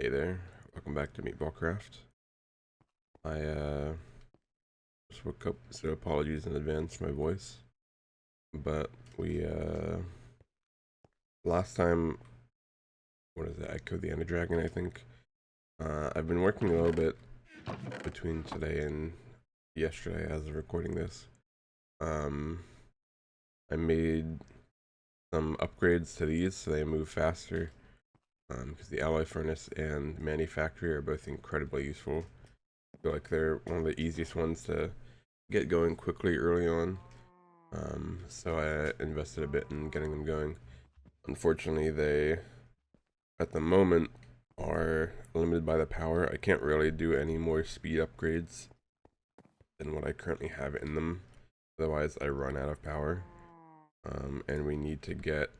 Hey there, welcome back to MeatballCraft. I just woke up, so apologies in advance for my voice. But we last time, what is it? I killed the Ender Dragon, I think. I've been working a little bit between today and yesterday as of recording this. I made some upgrades to these so they move faster. Because the alloy furnace and manufactory are both incredibly useful. I feel like they're one of the easiest ones to get going quickly early on. So I invested a bit in getting them going. Unfortunately, they, at the moment, are limited by the power. I can't really do any more speed upgrades than what I currently have in them. Otherwise, I run out of power. And we need to get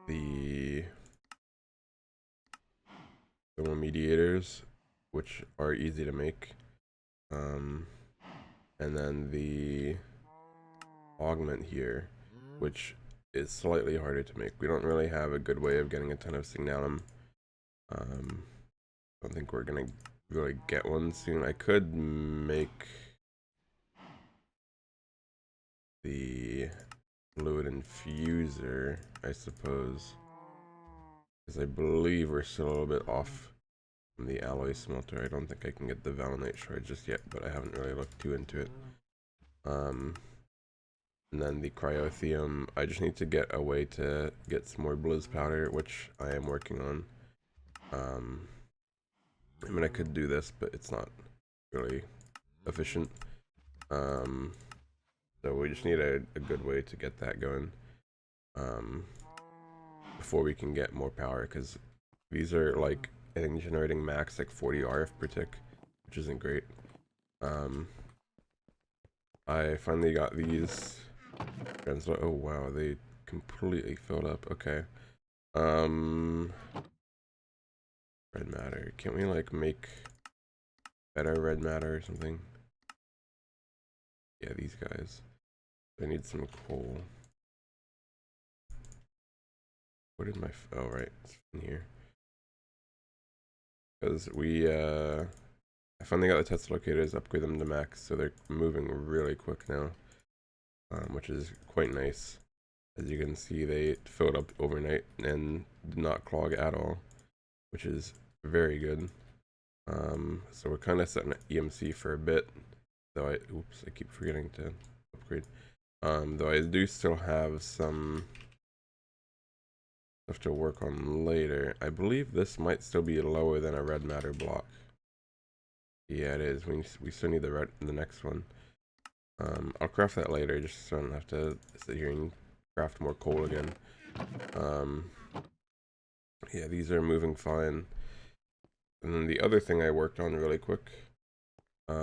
the thermal mediators, which are easy to make. And then the augment here, which is slightly harder to make. We don't really have a good way of getting a ton of signalum. I don't think we're gonna really get one soon. I could make the fluid infuser, I suppose, because I believe we're still a little bit off from the alloy smelter. I don't think I can get the valonite shard just yet, but I haven't really looked too into it. And then the cryotheum, I just need to get a way to get some more blizz powder, which I am working on. I mean, I could do this, but it's not really efficient. So we just need a good way to get that going before we can get more power, because these are like, I think, generating max like 40 RF per tick, which isn't great. I finally got these. Oh wow, they completely filled up. Okay. Red matter. Can't we like make better red matter or something? Yeah, these guys. I need some coal. Where did my oh right, it's in here. Because I finally got the test locators, upgrade them to max, so they're moving really quick now. Which is quite nice. As you can see, they filled up overnight and did not clog at all, which is very good. So we're kind of setting an EMC for a bit, though I keep forgetting to upgrade. Though I do still have some stuff to work on later. I believe this might still be lower than a red matter block. Yeah, it is. We still need the next one. I'll craft that later, just so I don't have to sit here and craft more coal again. Yeah, these are moving fine. And then the other thing I worked on really quick. Wait,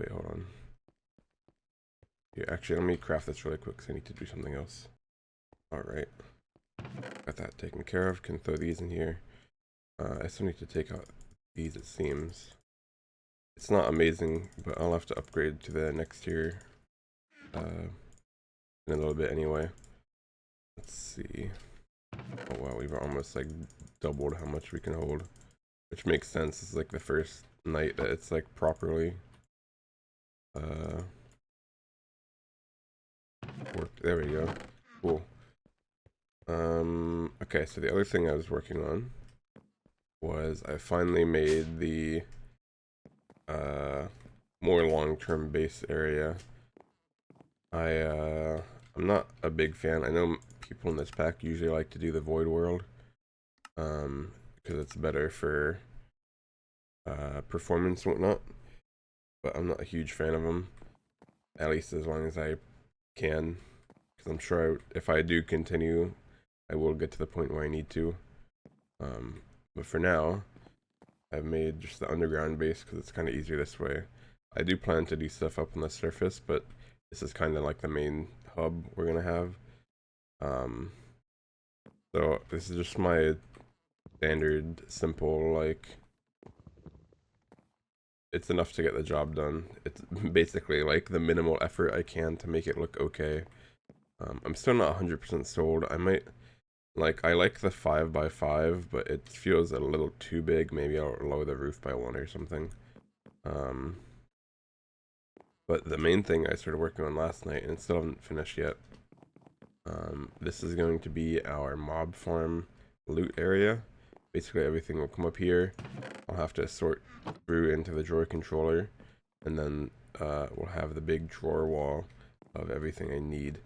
hold on. Here, actually, let me craft this really quick because I need to do something else. Alright. Got that taken care of. Can throw these in here. I still need to take out these, it seems. It's not amazing, but I'll have to upgrade to the next tier in a little bit anyway. Let's see. Oh wow, we've almost like doubled how much we can hold, which makes sense. It's like the first night that it's like properly worked. There we go. Cool. Okay, so the other thing I was working on was I finally made the more long-term base area. I'm not a big fan. I know people in this pack usually like to do the void world because it's better for performance and whatnot, but I'm not a huge fan of them, at least as long as I can, because I'm sure if I do continue I will get to the point where I need to. But for now I've made just the underground base because it's kind of easier this way. I do plan to do stuff up on the surface, but this is kind of like the main hub we're gonna have. So this is just my standard, simple, like, it's enough to get the job done. It's basically like the minimal effort I can to make it look okay. I'm still not 100% sold. I might Like, I like the 5x5, but it feels a little too big. Maybe I'll lower the roof by 1 or something. But the main thing I started working on last night, and it still haven't finished yet. This is going to be our mob farm loot area. Basically, everything will come up here. I'll have to sort through into the drawer controller, and then we'll have the big drawer wall of everything I need.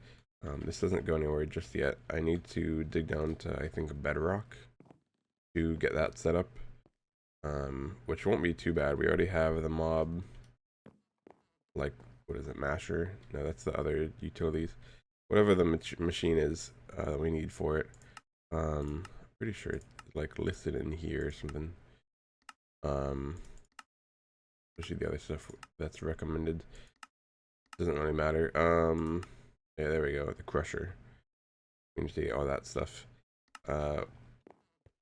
This doesn't go anywhere just yet. I need to dig down to, I think, a bedrock to get that set up, which won't be too bad. We already have the mob, like, what is it, masher? No, that's the other utilities. Whatever the machine is we need for it. Pretty sure it's like listed in here or something. Especially the other stuff that's recommended. Doesn't really matter. Yeah, there we go. The crusher. We need to get all that stuff.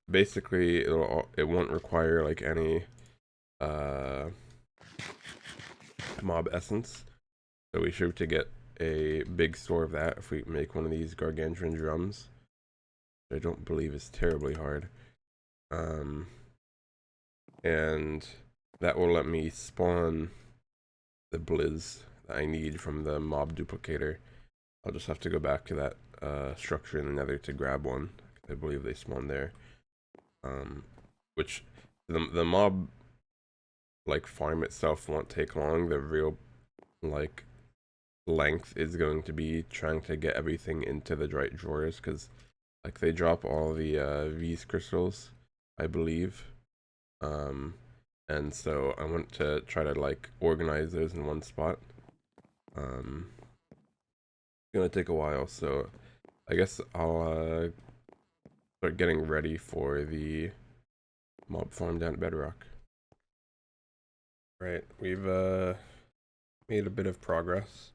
Basically, it won't require like any mob essence, so we should to get a big store of that if we make one of these gargantuan drums. I don't believe is terribly hard. And that will let me spawn the blizz that I need from the mob duplicator. I'll just have to go back to that structure in the nether to grab one. I believe they spawn there. Which the mob like farm itself won't take long. The real like length is going to be trying to get everything into the right drawers, because like they drop all the V's crystals, I believe. And so I want to try to like organize those in one spot. It's gonna take a while, so I guess I'll start getting ready for the mob farm down at Bedrock. Right, we've made a bit of progress.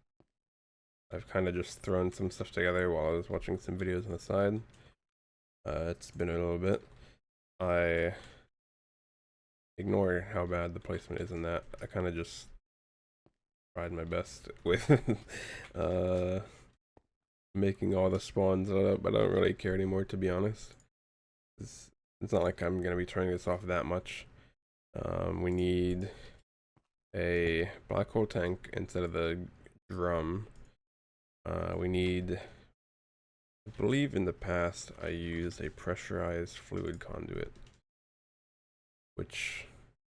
I've kind of just thrown some stuff together while I was watching some videos on the side. It's been a little bit. I ignore how bad the placement is in that. I kind of just tried my best with making all the spawns up, but I don't really care anymore, to be honest. It's not like I'm going to be turning this off that much. We need a black hole tank instead of the drum. We need, I believe in the past I used a pressurized fluid conduit, which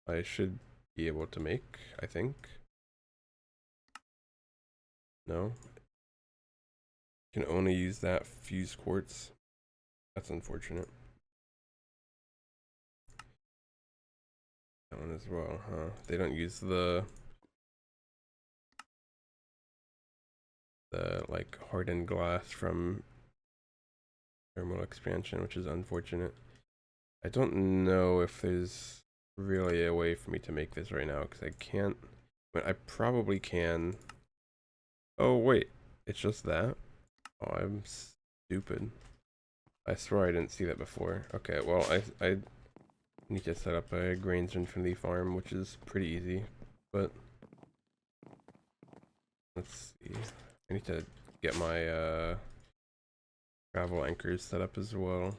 I should be able to make, I think. No? You can only use that fused quartz. That's unfortunate. That one as well, huh? They don't use the like hardened glass from thermal expansion, which is unfortunate. I don't know if there's really a way for me to make this right now, because I can't, but I probably can. Oh wait, it's just that? Oh, I'm stupid. I swear I didn't see that before. Okay, well, I need to set up a grains infinity farm, which is pretty easy, but let's see. I need to get my travel anchors set up as well.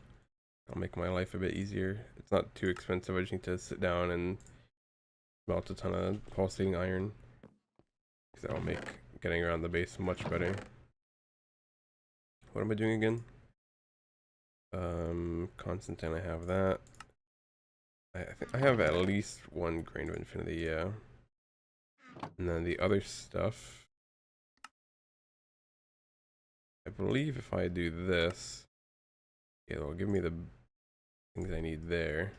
I'll make my life a bit easier. It's not too expensive. I just need to sit down and melt a ton of pulsating iron, because that will make getting around the base much better. What am I doing again? Constantine, I have that. I think I have at least one grain of infinity, yeah. And then the other stuff, I believe if I do this, it'll give me the things I need there.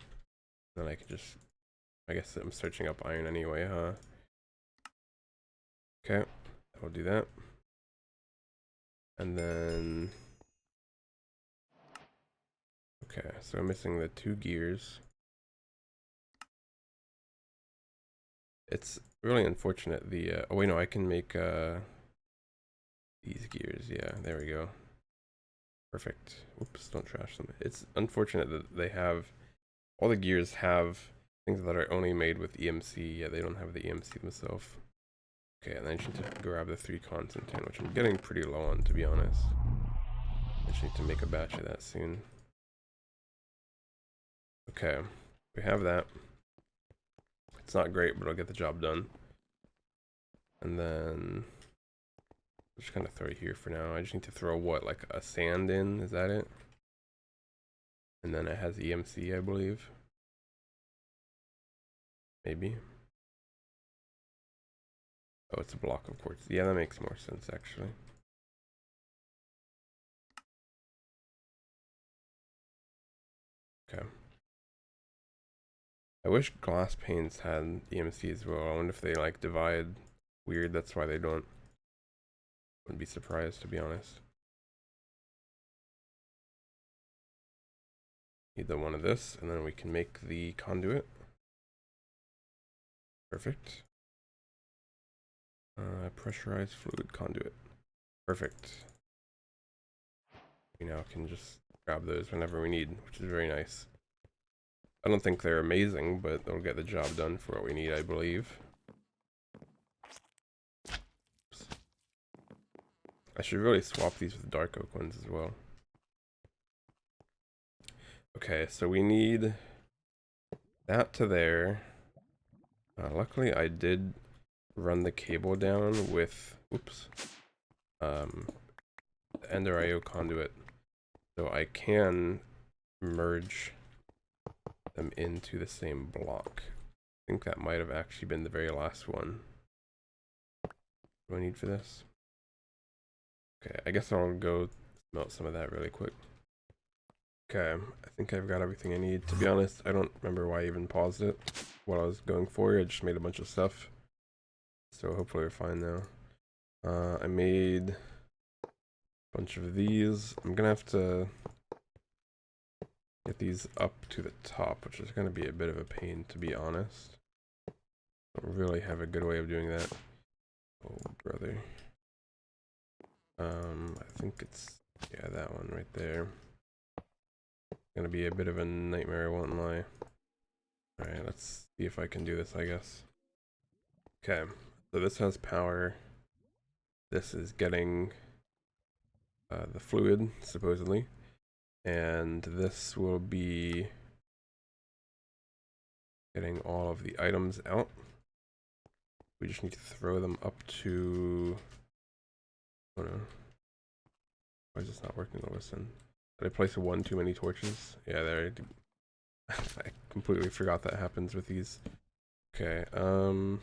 Then I can just, I guess I'm searching up iron anyway, huh? Okay, I'll do that. And then, okay, so I'm missing the 2 gears. It's really unfortunate. The oh wait, no, I can make these gears. Yeah, there we go. Perfect. Oops, don't trash them. It's unfortunate that they have, all the gears have things that are only made with EMC. Yeah, they don't have the EMC themselves. Okay, and then I just need to grab the 3 Constantine, which I'm getting pretty low on, to be honest. I just need to make a batch of that soon. Okay, we have that. It's not great, but it'll get the job done. And then I'm just gonna throw it here for now. I just need to throw what, like a sand in? Is that it? And then it has EMC, I believe. Maybe. Oh, it's a block of quartz. Yeah, that makes more sense actually. Okay. I wish glass panes had EMC as well. I wonder if they like divide weird. That's why they don't. Wouldn't be surprised, to be honest. Need the one of this, and then we can make the conduit. Perfect. Pressurized fluid conduit. Perfect. We now can just grab those whenever we need, which is very nice. I don't think they're amazing, but they'll get the job done for what we need, I believe. Oops. I should really swap these with dark oak ones as well. Okay, so we need that to there. Luckily, I did run the cable down with, oops, the Ender IO conduit, so I can merge them into the same block. I think that might have actually been the very last one. What do I need for this? Okay, I guess I'll go melt some of that really quick. Okay, I think I've got everything I need. To be honest, I don't remember why I even paused it while I was going for it. I just made a bunch of stuff. So hopefully we're fine now. I made a bunch of these. I'm gonna have to get these up to the top, which is gonna be a bit of a pain, to be honest. Don't really have a good way of doing that. Oh, brother. I think it's, yeah, that one right there. Gonna be a bit of a nightmare, I won't lie. Alright, let's see if I can do this, I guess. Okay, so this has power. This is getting the fluid, supposedly. And this will be getting all of the items out. We just need to throw them up to... Oh no. Why is this not working all of a sudden? Did I place one too many torches? Yeah, there. I completely forgot that happens with these. Okay, I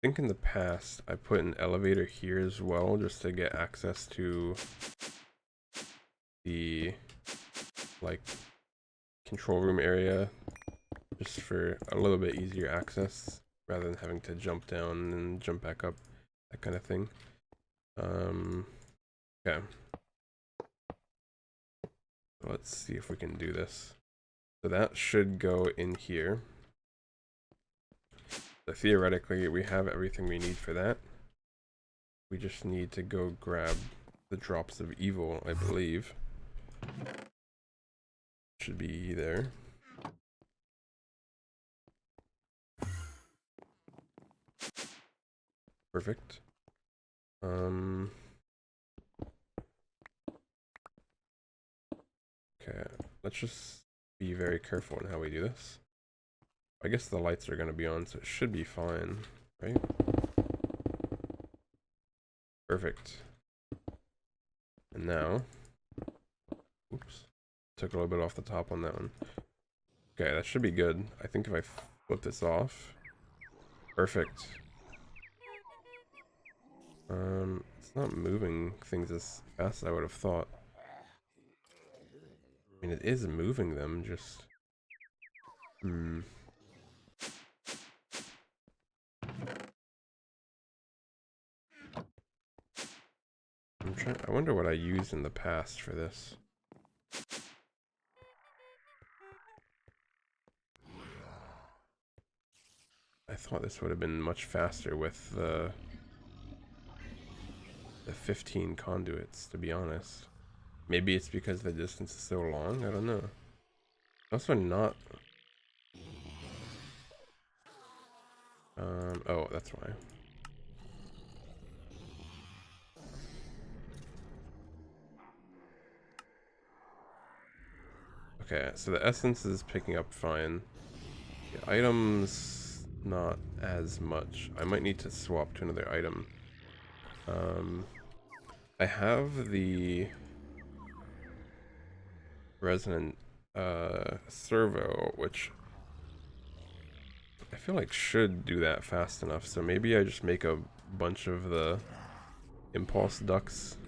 think in the past I put an elevator here as well, just to get access to the like control room area, just for a little bit easier access rather than having to jump down and jump back up, that kind of thing. Okay. Let's see if we can do this. So that should go in here. So theoretically, we have everything we need for that. We just need to go grab the drops of evil, I believe. Should be there. Perfect. Okay, let's just be very careful in how we do this. I guess the lights are going to be on, so it should be fine, right? Perfect. And now, oops, took a little bit off the top on that one. Okay, that should be good. I think if I flip this off, perfect. It's not moving things as fast as I would have thought. I mean, it is moving them, just... I wonder what I used in the past for this. I thought this would have been much faster with the 15 conduits, to be honest. Maybe it's because the distance is so long, I don't know. Also not... oh, that's why. Okay, so the essence is picking up fine. The items, not as much. I might need to swap to another item. I have the resonant servo, which I feel like should do that fast enough. So maybe I just make a bunch of the impulse ducts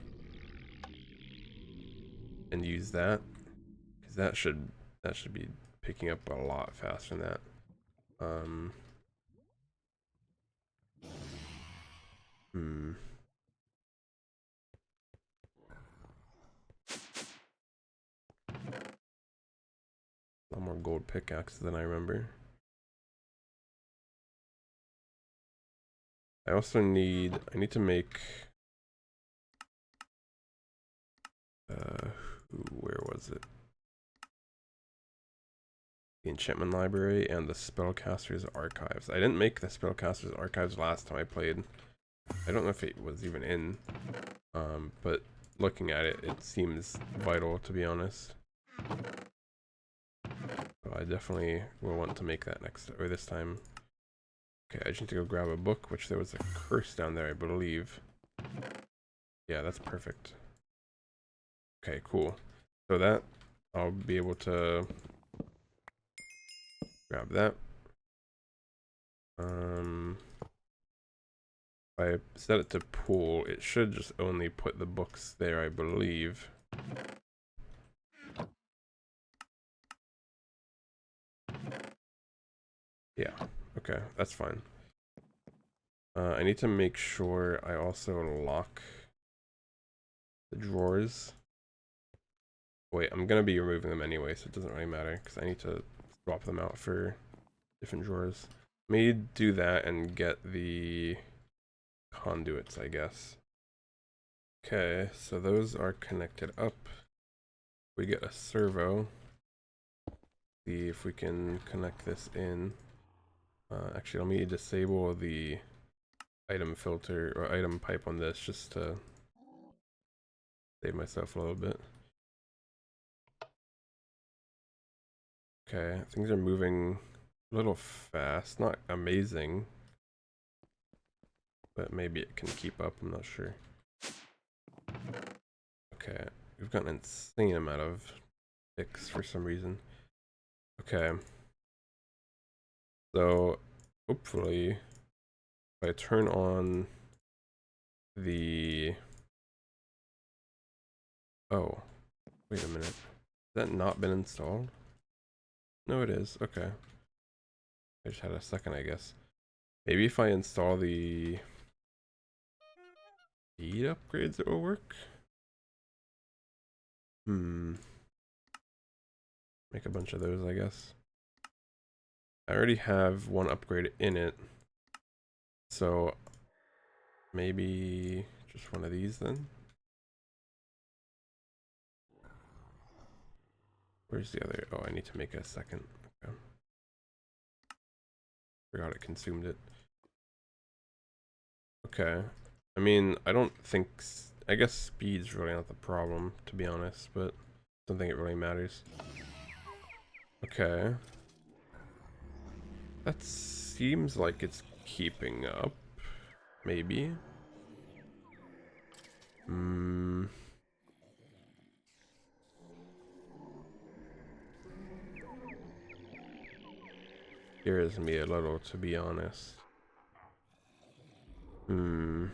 and use that, because that should be picking up a lot faster than that. Hmm. A lot more gold pickaxes than I remember. I also need to make where was it? The enchantment library and the spellcaster's archives. I didn't make the spellcaster's archives last time I played. I don't know if it was even in, but looking at it, it seems vital, to be honest. So I definitely will want to make that next, or this time. Okay, I just need to go grab a book, which there was a curse down there, I believe. Yeah, that's perfect. Okay, cool. So that, I'll be able to grab that. If I set it to pool, it should just only put the books there, I believe. Yeah, okay, that's fine. I need to make sure I also lock the drawers. Wait, I'm gonna be removing them anyway, so it doesn't really matter, because I need to swap them out for different drawers. Let me do that and get the conduits, I guess. Okay, so those are connected up. We get a servo. See if we can connect this in. Actually, let me disable the item filter or item pipe on this just to save myself a little bit. Okay, things are moving a little fast. Not amazing, but maybe it can keep up. I'm not sure. Okay, we've got an insane amount of picks for some reason. Okay. So, hopefully, if I turn on the... Oh, wait a minute. Has that not been installed? No, it is. Okay. I just had a second, I guess. Maybe if I install the speed upgrades, it will work? Make a bunch of those, I guess. I already have one upgrade in it. So, maybe just one of these then? Where's the other? Oh, I need to make a second. Okay. Forgot it consumed it. Okay. I mean, I don't think... I guess speed's really not the problem, to be honest, but I don't think it really matters. Okay. That seems like it's keeping up. Maybe. Scares me a little, to be honest. Not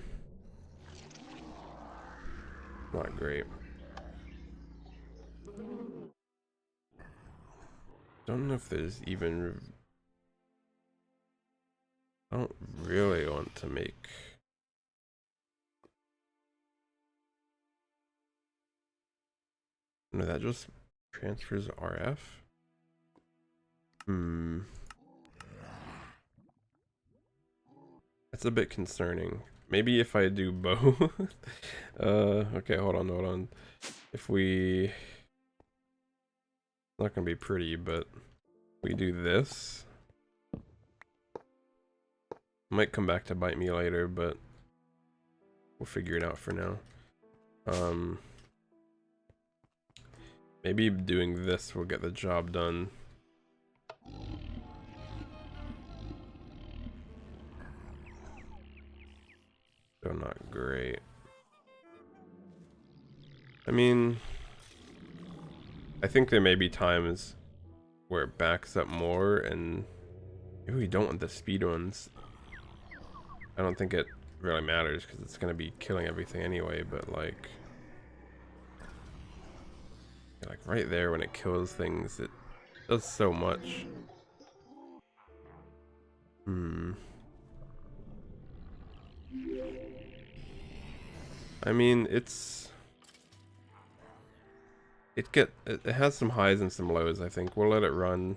great. Don't know if there's even... I don't really want to make... No, that just transfers RF? That's a bit concerning. Maybe if I do both. Okay, hold on. If we... It's not gonna be pretty, but we do this. Might come back to bite me later, but we'll figure it out for now. Maybe doing this will get the job done. Still not great. I mean, I think there may be times where it backs up more, and maybe we don't want the speed ones. I don't think it really matters because it's gonna be killing everything anyway, but like right there when it kills things, it does so much. I mean, it has some highs and some lows. I think we'll let it run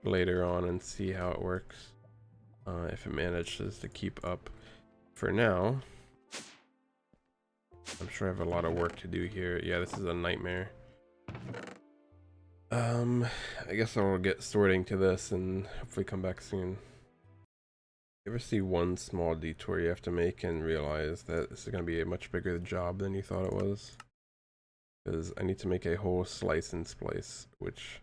later on and see how it works, if it manages to keep up. For now, I'm sure I have a lot of work to do here. Yeah, this is a nightmare. I guess I'll get sorting to this and hopefully come back soon. You ever see one small detour you have to make and realize that this is going to be a much bigger job than you thought it was? Because I need to make a whole slice and splice, which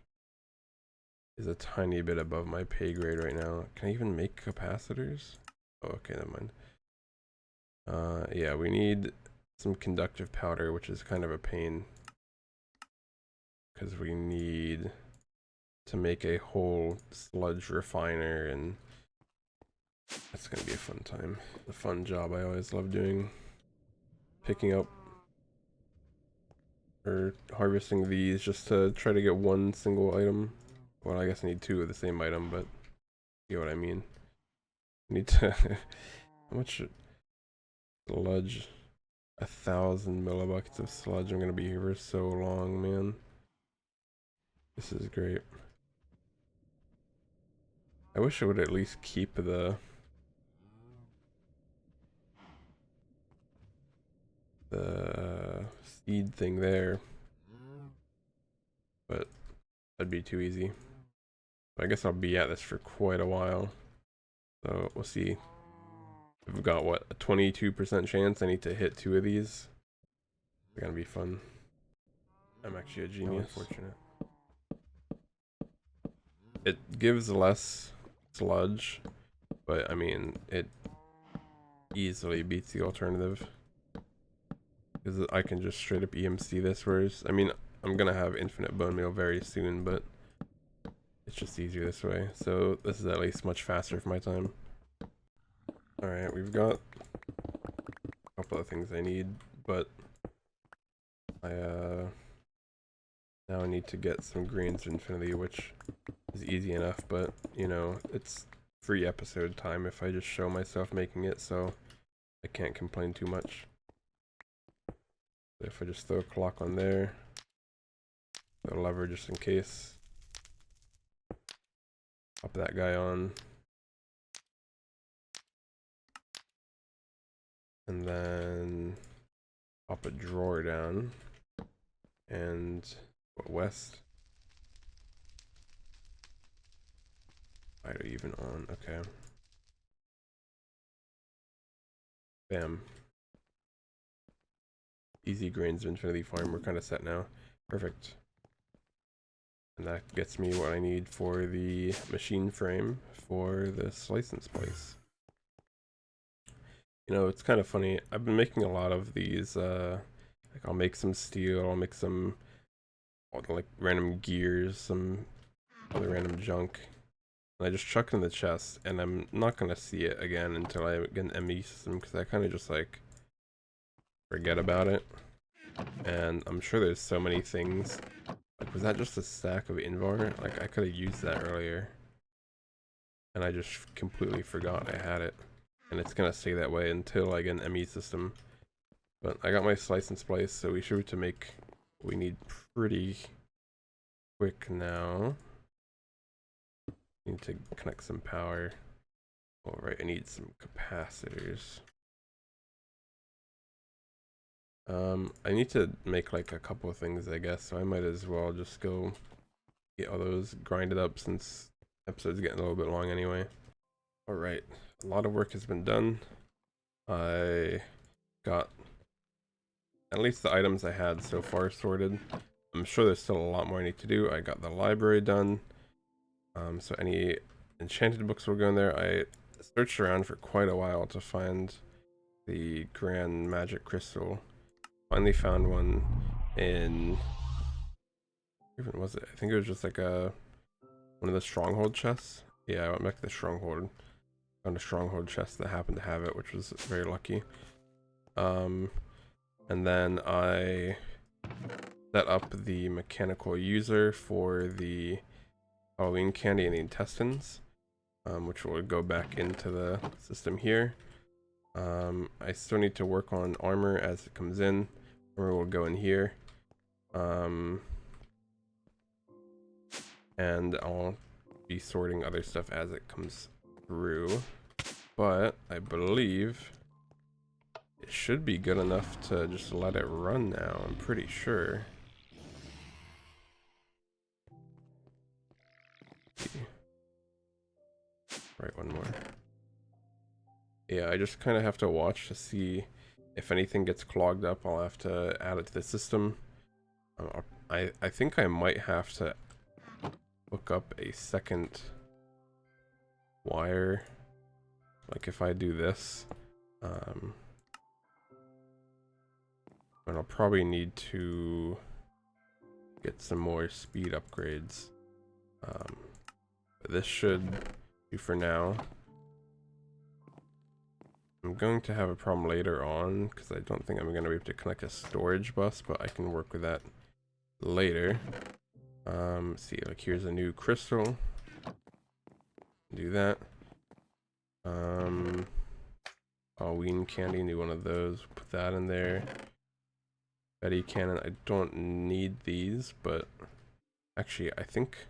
is a tiny bit above my pay grade right now. Can I even make capacitors? Oh, okay, never mind. Yeah, we need some conductive powder, which is kind of a pain, because we need to make a whole sludge refiner, and that's gonna be a fun time. A fun job I always love doing. Picking up or harvesting these just to try to get one single item. Well, I guess I need two of the same item, but you know what I mean. I need to how much sludge? 1,000 millibuckets of sludge. I'm gonna be here for so long, man. This is great. I wish I would at least keep the seed thing there, but that'd be too easy. But I guess I'll be at this for quite a while, so we'll see. We've got what, a 22% chance. I need to hit 2 of these. It's gonna be fun. I'm actually a genius. Unfortunate. It gives less sludge, but I mean it easily beats the alternative, because I can just straight up EMC this, whereas I mean I'm gonna have infinite bone meal very soon, but it's just easier this way. So this is at least much faster for my time. Alright, we've got a couple of things I need, but now I need to get some greens to infinity, which is easy enough, but you know, it's free episode time if I just show myself making it, so I can't complain too much. So if I just throw a clock on there, throw a lever just in case, pop that guy on, and then pop a drawer down, and what, west? Idle even on, okay. Bam. Easy grains of infinity farm, we're kind of set now. Perfect. And that gets me what I need for the machine frame for the slice and splice. You know, it's kind of funny. I've been making a lot of these, like I'll make some steel, I'll make some like random gears, some other random junk. And I just chuck it in the chest, and I'm not gonna see it again until I get an ME system, because I kind of just like forget about it. And I'm sure there's so many things. Like, was that just a stack of Invar? Like, I could have used that earlier, and I just completely forgot I had it. And it's gonna stay that way until I get an ME system. But I got my slice and splice, so we should to make what we need pretty quick now. Need to connect some power. Alright, I need some capacitors. I need to make like a couple of things, I guess, so I might as well just go get all those grinded up since the episode's getting a little bit long anyway. Alright, a lot of work has been done. I got at least the items I had so far sorted. I'm sure there's still a lot more I need to do. I got the library done. So any enchanted books will go in there. I searched around for quite a while to find the grand magic crystal. Finally found one in, even was it? I think it was just like one of the stronghold chests. Yeah, I went back to the stronghold. Found a stronghold chest that happened to have it, which was very lucky. And then I set up the mechanical user for the Halloween candy and the intestines, which will go back into the system here. I still need to work on armor as it comes in. Armor will go in here. And I'll be sorting other stuff as it comes through. But I believe it should be good enough to just let it run now, I'm pretty sure. Right, one more. Yeah, I just kind of have to watch to see if anything gets clogged up. I'll have to add it to the system. I think I might have to hook up a second wire, like if I do this. And I'll probably need to get some more speed upgrades. But this should do for now. I'm going to have a problem later on because I don't think I'm going to be able to connect a storage bus, but I can work with that later. See, like here's a new crystal. Do that. Halloween candy, new one of those. Put that in there. Betty cannon, I don't need these, but actually I think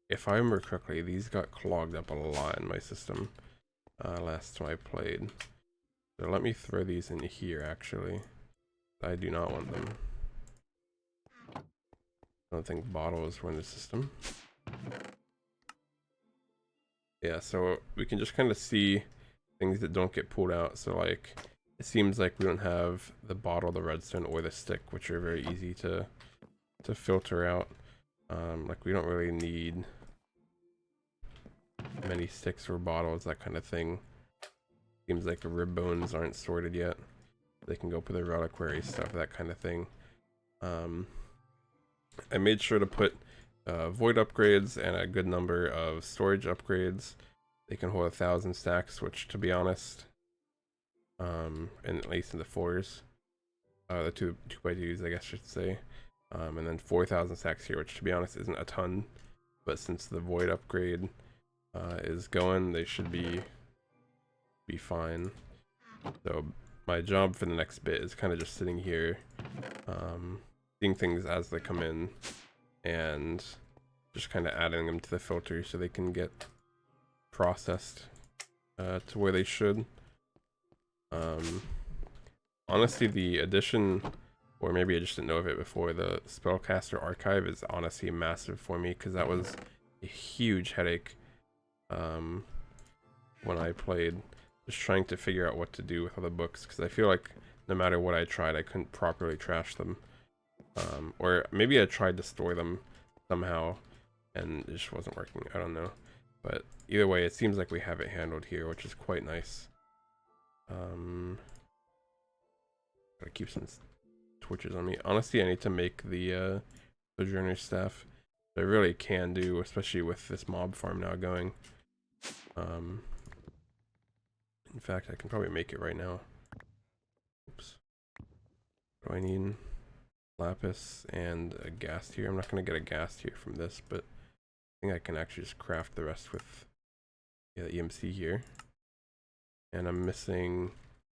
if I remember correctly, these got clogged up a lot in my system last time I played. So let me throw these in here actually. I do not want them. I don't think bottles were in the system. Yeah, so we can just kind of see things that don't get pulled out. So like, it seems like we don't have the bottle, the redstone, or the stick, which are very easy to filter out. Like we don't really need many sticks or bottles, that kind of thing. Seems like the rib bones aren't sorted yet. They can go for the reliquary stuff, that kind of thing. I made sure to put void upgrades and a good number of storage upgrades. They can hold 1,000 stacks, which to be honest, and at least in the 4s, the 2x2s I guess I should say, and then 4,000 stacks here, which to be honest isn't a ton, but since the void upgrade is going, they should be fine. So my job for the next bit is kind of just sitting here, seeing things as they come in, and just kind of adding them to the filter so they can get processed to where they should. Honestly, the addition, or maybe I just didn't know of it before, the Spellcaster Archive is honestly massive for me, because that was a huge headache when I played, just trying to figure out what to do with all the books, because I feel like no matter what I tried, I couldn't properly trash them. Or maybe I tried to store them somehow and it just wasn't working, I don't know. But either way, it seems like we have it handled here, which is quite nice. Gotta keep some torches on me. Honestly, I need to make the Sojourner staff. I really can do, especially with this mob farm now going. In fact, I can probably make it right now. Oops. What do I need? Lapis and a gas tier. I'm not going to get a gas tier from this, but I think I can actually just craft the rest with the EMC here. And I'm missing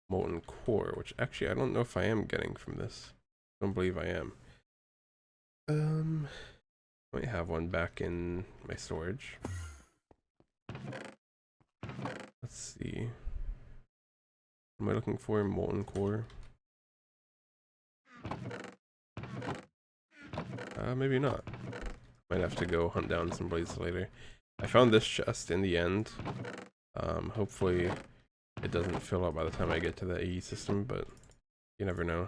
molten core, which actually I don't know if I am getting from this. I don't believe I am. I might have one back in my storage. Let's see. Am I looking for molten core? Maybe not. Might have to go hunt down some blades later. I found this chest in the end. Hopefully it doesn't fill up by the time I get to the AE system, but you never know.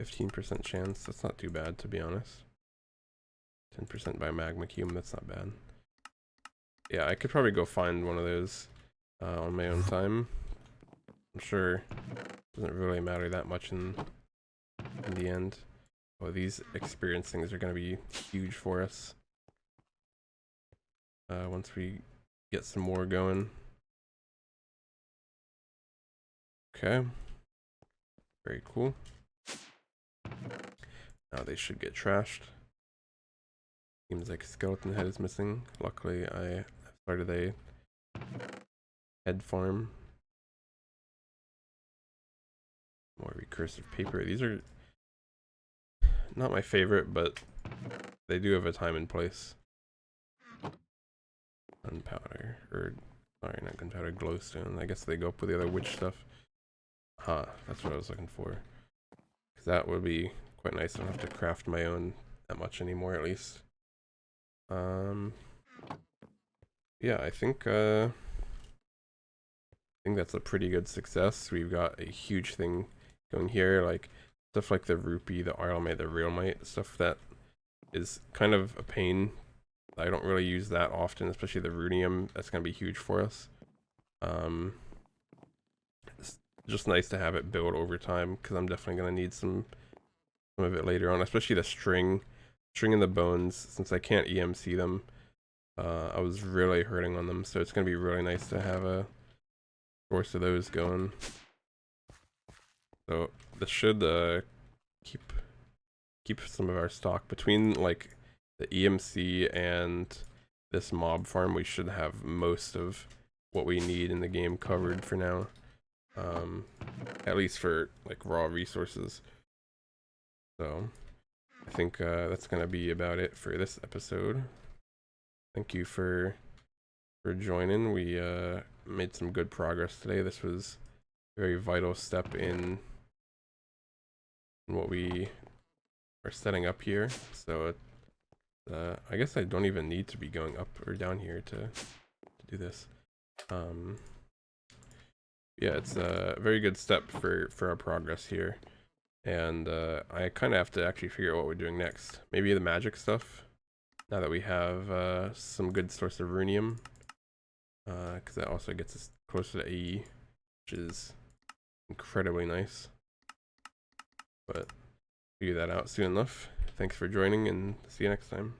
15% chance. That's not too bad, to be honest. 10% by magma cube. That's not bad. Yeah, I could probably go find one of those on my own time. I'm sure it doesn't really matter that much in the end. Oh, these experience things are going to be huge for us once we get some more going. Okay. Very cool. Now they should get trashed. Seems like skeleton head is missing. Luckily, I started a head farm. More recursive paper. These are not my favorite, but they do have a time and place. Gunpowder, or sorry, not gunpowder, glowstone. I guess they go up with the other witch stuff. Huh, that's what I was looking for. Because that would be quite nice. I don't have to craft my own that much anymore, at least. Yeah, I think that's a pretty good success. We've got a huge thing going here, like stuff like the rupee, the arlmite, the realmite, stuff that is kind of a pain. I don't really use that often, especially the runium. That's gonna be huge for us. It's just nice to have it build over time, because I'm definitely gonna need some of it later on, especially the string and the bones. Since I can't EMC them, I was really hurting on them, so it's gonna be really nice to have a source of those going. So this should keep some of our stock between like the EMC and this mob farm. We should have most of what we need in the game covered for now, at least for like raw resources. So I think that's gonna be about it for this episode. Thank you for joining. We made some good progress today. This was a very vital step in what we are setting up here. So I guess I don't even need to be going up or down here to do this. Yeah, it's a very good step for our progress here. And I kind of have to actually figure out what we're doing next. Maybe the magic stuff, now that we have some good source of runium. Because that also gets us closer to AE, which is incredibly nice. But figure that out soon enough. Thanks for joining, and see you next time.